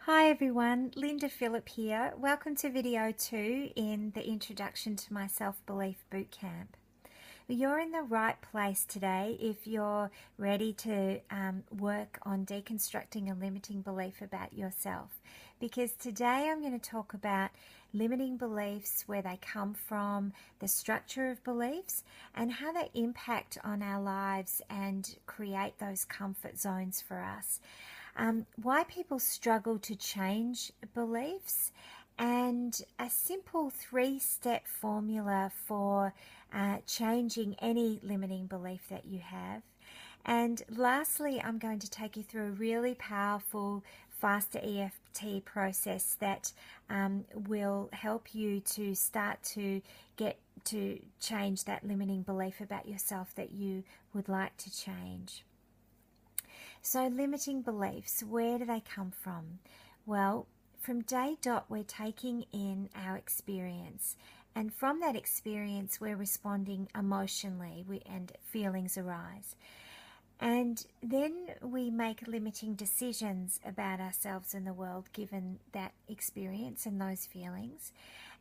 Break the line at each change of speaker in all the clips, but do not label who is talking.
Hi everyone, Linda Phillip here. Welcome to video 2 in the Introduction to my Self-Belief Bootcamp. You're in the right place today if you're ready to work on deconstructing a limiting belief about yourself. Because today I'm going to talk about limiting beliefs, where they come from, the structure of beliefs, and how they impact on our lives and create those comfort zones for us. Why people struggle to change beliefs, and a simple 3-step formula for changing any limiting belief that you have. And lastly, I'm going to take you through a really powerful faster EFT process that will help you to start to get to change that limiting belief about yourself that you would like to change. So limiting beliefs, where do they come from? Well, from day dot, we're taking in our experience. And from that experience, we're responding emotionally and feelings arise. And then we make limiting decisions about ourselves and the world given that experience and those feelings.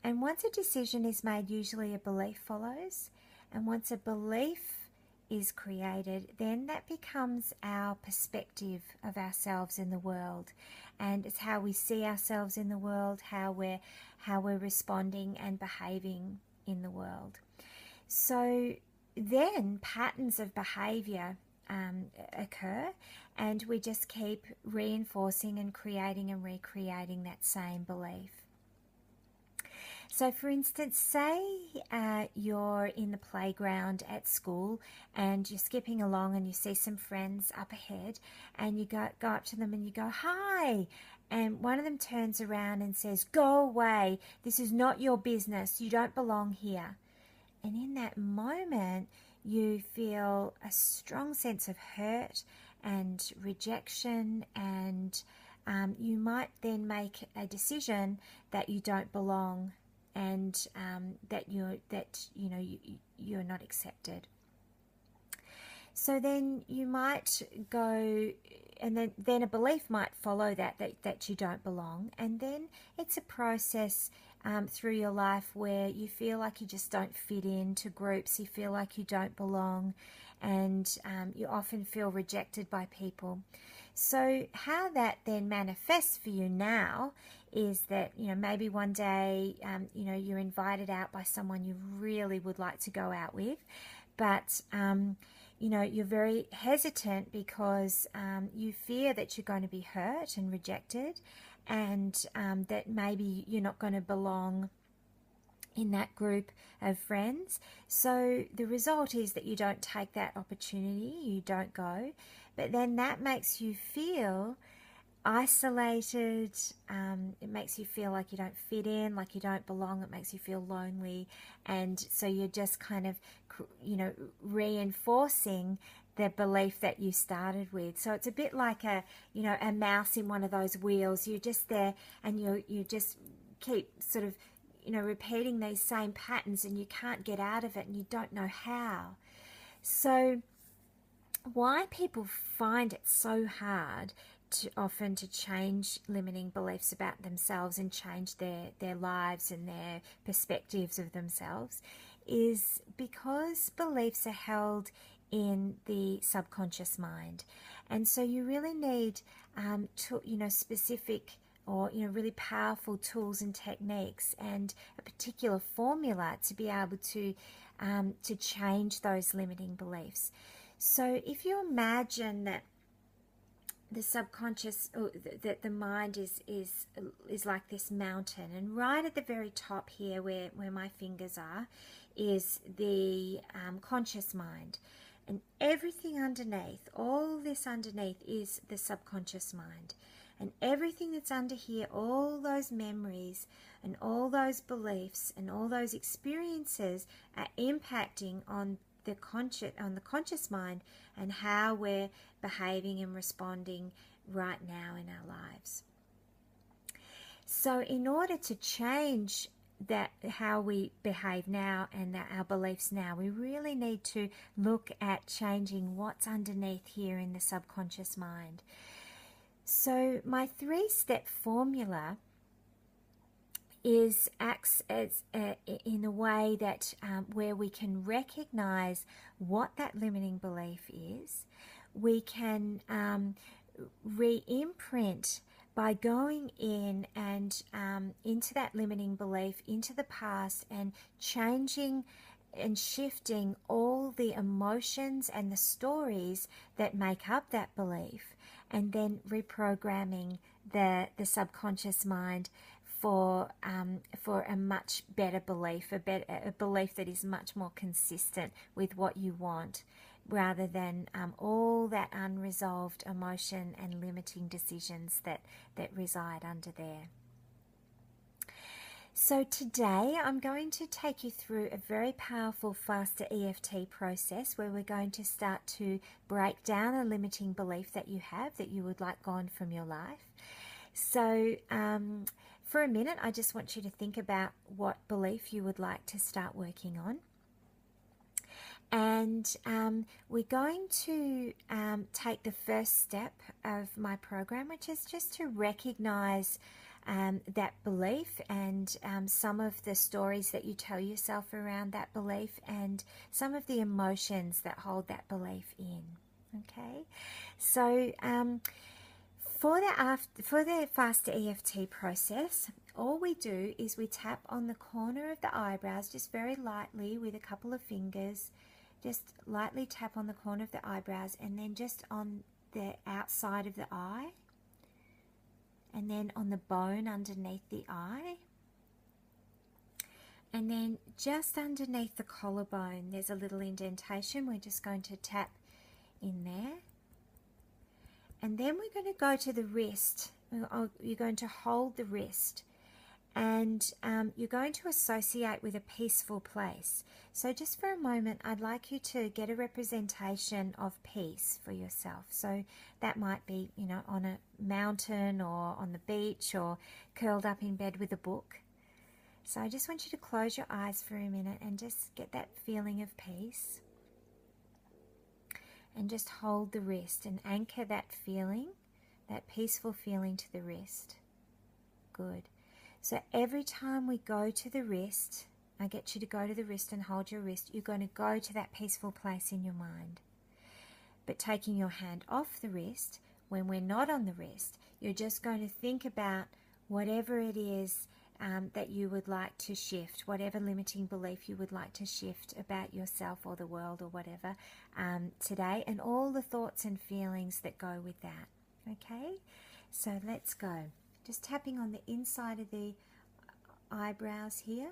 And once a decision is made, usually a belief follows. And once a belief is created, then that becomes our perspective of ourselves in the world, and it's how we see ourselves in the world, how we're responding and behaving in the world. So then patterns of behavior occur, and we just keep reinforcing and creating and recreating that same belief. So for instance, say you're in the playground at school and you're skipping along and you see some friends up ahead, and you go up to them and you go, "Hi!" And one of them turns around and says, "Go away, this is not your business, you don't belong here." And in that moment, you feel a strong sense of hurt and rejection, and you might then make a decision that you don't belong, and that you're not accepted. So then you might go, and then a belief might follow that you don't belong, and then it's a process through your life where you feel like you just don't fit into groups, you feel like you don't belong, and you often feel rejected by people. So how that then manifests for you now is that, maybe one day, you're invited out by someone you really would like to go out with, but, you're very hesitant because you fear that you're going to be hurt and rejected, and that maybe you're not going to belong in that group of friends. So the result is that you don't take that opportunity, you don't go, but then that makes you feel isolated. It makes you feel like you don't fit in, like you don't belong. It makes you feel lonely, and so you're just kind of reinforcing the belief that you started with. So it's a bit like a mouse in one of those wheels. You're just there, and you just keep sort of repeating these same patterns, and you can't get out of it, and you don't know how. So why people find it so hard often to change limiting beliefs about themselves and change their lives and their perspectives of themselves is because beliefs are held in the subconscious mind. And so you really need specific or really powerful tools and techniques and a particular formula to be able to change those limiting beliefs. So if you imagine that the subconscious, or that the mind is like this mountain, and right at the very top here where my fingers are is the conscious mind, and everything underneath, all this underneath, is the subconscious mind. And everything that's under here, all those memories and all those beliefs and all those experiences are impacting on the conscious mind and how we're behaving and responding right now in our lives. So in order to change that, how we behave now and our beliefs now, we really need to look at changing what's underneath here in the subconscious mind. So my 3-step formula acts as in a way that where we can recognize what that limiting belief is. We can re-imprint by going in and into that limiting belief, into the past, and changing and shifting all the emotions and the stories that make up that belief, and then reprogramming the subconscious mind for a much better belief, a belief that is much more consistent with what you want, rather than all that unresolved emotion and limiting decisions that reside under there. So today I'm going to take you through a very powerful faster EFT process where we're going to start to break down a limiting belief that you have that you would like gone from your life. So for a minute, I just want you to think about what belief you would like to start working on. And we're going to take the first step of my program, which is just to recognize that belief and some of the stories that you tell yourself around that belief and some of the emotions that hold that belief in. Okay, so for the faster EFT process, all we do is we tap on the corner of the eyebrows just very lightly with a couple of fingers. Just lightly tap on the corner of the eyebrows, and then just on the outside of the eye, and then on the bone underneath the eye, and then just underneath the collarbone there's a little indentation. We're just going to tap in there, and then we're going to go to the wrist. You're going to hold the wrist, and you're going to associate with a peaceful place. So just for a moment, I'd like you to get a representation of peace for yourself. So that might be, you know, on a mountain or on the beach or curled up in bed with a book. So I just want you to close your eyes for a minute and just get that feeling of peace. And just hold the wrist and anchor that feeling, that peaceful feeling, to the wrist. Good. So every time we go to the wrist, I get you to go to the wrist and hold your wrist, you're going to go to that peaceful place in your mind. But taking your hand off the wrist, when we're not on the wrist, you're just going to think about whatever it is that you would like to shift, whatever limiting belief you would like to shift about yourself or the world or whatever today, and all the thoughts and feelings that go with that. Okay? So let's go. Just tapping on the inside of the eyebrows here,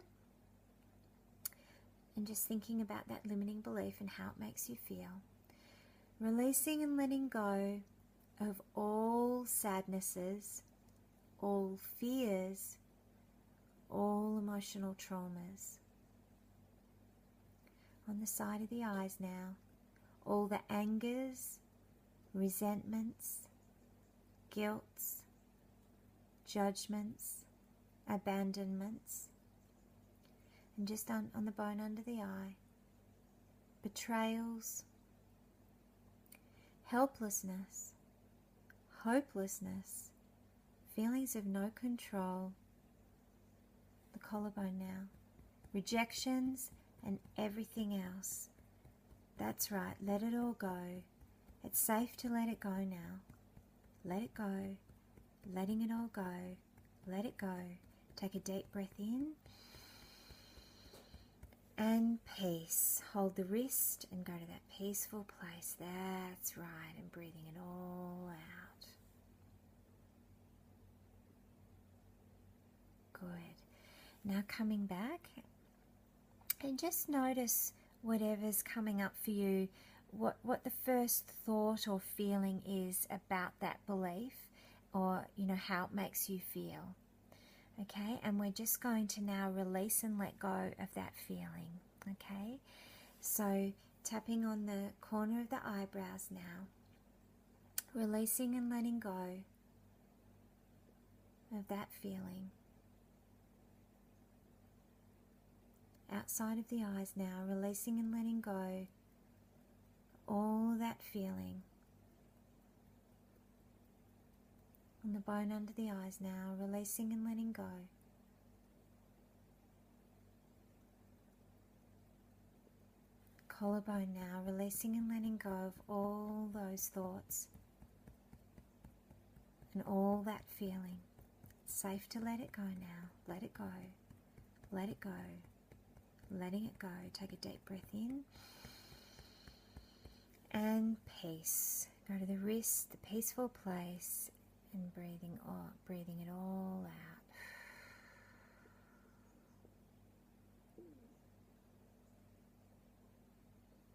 and just thinking about that limiting belief and how it makes you feel. Releasing and letting go of all sadnesses, all fears, all emotional traumas. On the side of the eyes now, all the angers, resentments, guilts, judgments, abandonments, and just on the bone under the eye, betrayals, helplessness, hopelessness, feelings of no control, the collarbone now, rejections and everything else. That's right, let it all go. It's safe to let it go now. Let it go. Letting it all go. Let it go. Take a deep breath in. And peace. Hold the wrist and go to that peaceful place. That's right. And breathing it all out. Good. Now coming back, and just notice whatever's coming up for you, what the first thought or feeling is about that belief, or how it makes you feel. Okay, and we're just going to now release and let go of that feeling. Okay, so tapping on the corner of the eyebrows now, releasing and letting go of that feeling. Outside of the eyes now, releasing and letting go all that feeling. On the bone under the eyes now, releasing and letting go. Collarbone now, releasing and letting go of all those thoughts and all that feeling. It's safe to let it go now. Let it go. Let it go. Letting it go. Take a deep breath in. And peace. Go to the wrist, the peaceful place, and breathing it all out.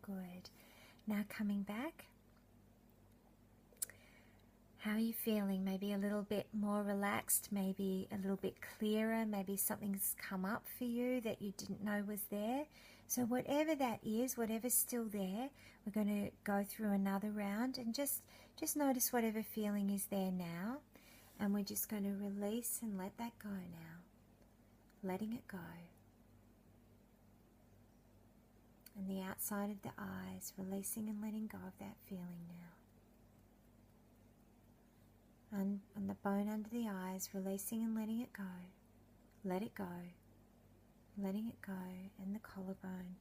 Good. Now coming back. How are you feeling? Maybe a little bit more relaxed, maybe a little bit clearer, maybe something's come up for you that you didn't know was there. So whatever that is, whatever's still there, we're going to go through another round and just notice whatever feeling is there now. And we're just going to release and let that go now. Letting it go. And the outside of the eyes, releasing and letting go of that feeling now. And on the bone under the eyes, releasing and letting it go. Let it go. Letting it go. And the collarbone.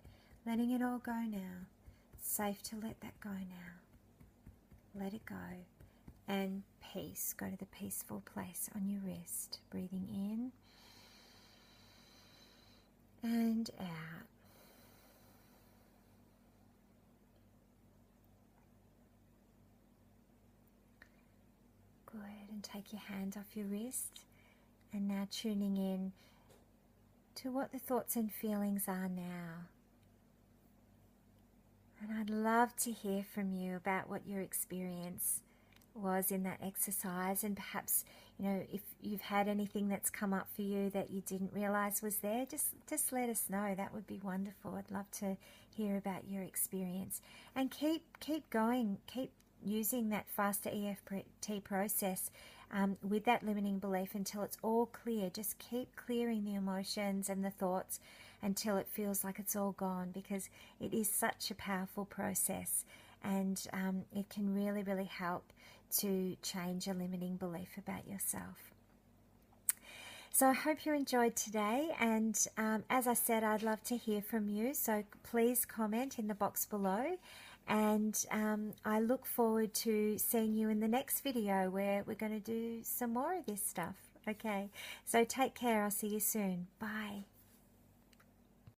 Letting it all go now. It's safe to let that go now. Let it go. And peace. Go to the peaceful place on your wrist. Breathing in. And out. Good, and take your hand off your wrist, and now tuning in to what the thoughts and feelings are now. And I'd love to hear from you about what your experience was in that exercise, and perhaps, you know, if you've had anything that's come up for you that you didn't realize was there, just let us know. That would be wonderful. I'd love to hear about your experience. And keep going, keep using that faster EFT process with that limiting belief until it's all clear. Just keep clearing the emotions and the thoughts until it feels like it's all gone, because it is such a powerful process, and it can really, really help to change a limiting belief about yourself. So I hope you enjoyed today, and as I said, I'd love to hear from you, so please comment in the box below. And I look forward to seeing you in the next video where we're going to do some more of this stuff. Okay, so take care. I'll see you soon. Bye.